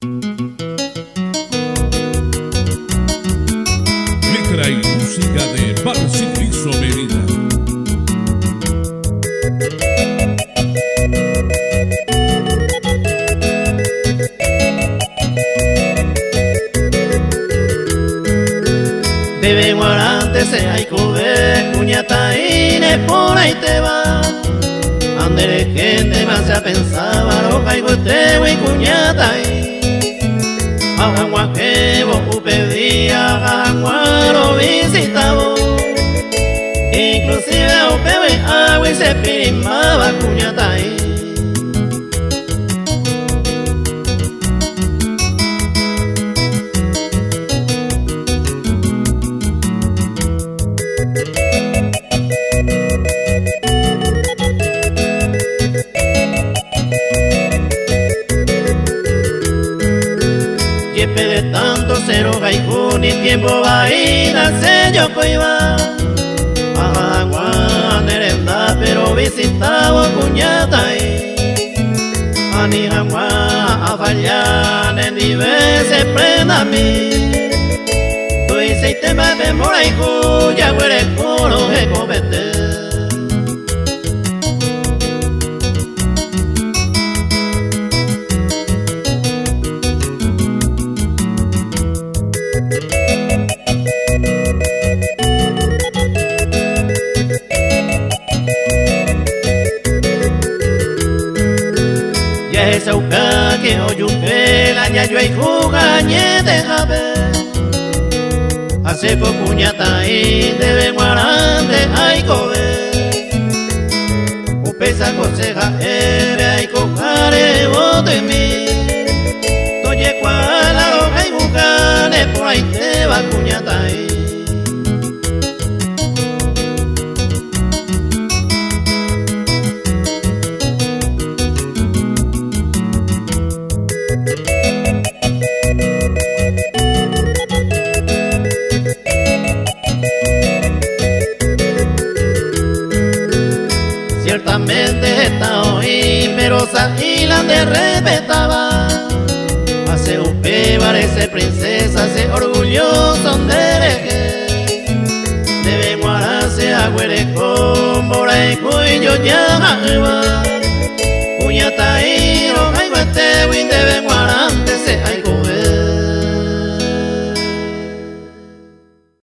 Letra y música de Barcilizo Medina. Bebe guarante se hay cube, cuñata ine por ahí te va. Andere gente más se pensaba, lo caigo te y cuñata y agua que vos pedía, agua lo visitaba. Inclusive o bebe agua y se pirimaba cuñata y Yepe de tanto cero gaiku ni tiempo va a ir al sello coiba. Agua nerenda pero visitaba cuñata y ani agua a fallar en diverse prenda mi. Tu hice tema de moraiku ya huele coro de cobete. Esa uka que oyuke la ya yo hay jugañe de jabe. Hace po cuñata y debe guarante hay cobe. Upesa conseja ebe hay cojare bote mi. Toye cuala lo hay jugane por ahí te va cuñata y. Ciertamente esta hoy merosa y la de respetaba. Hace un pe parece princesa, se orgulloso de hereje. Debe guardarse a huere con bora y cuyo ya va. Cuñata y roja y guate, debe guardarse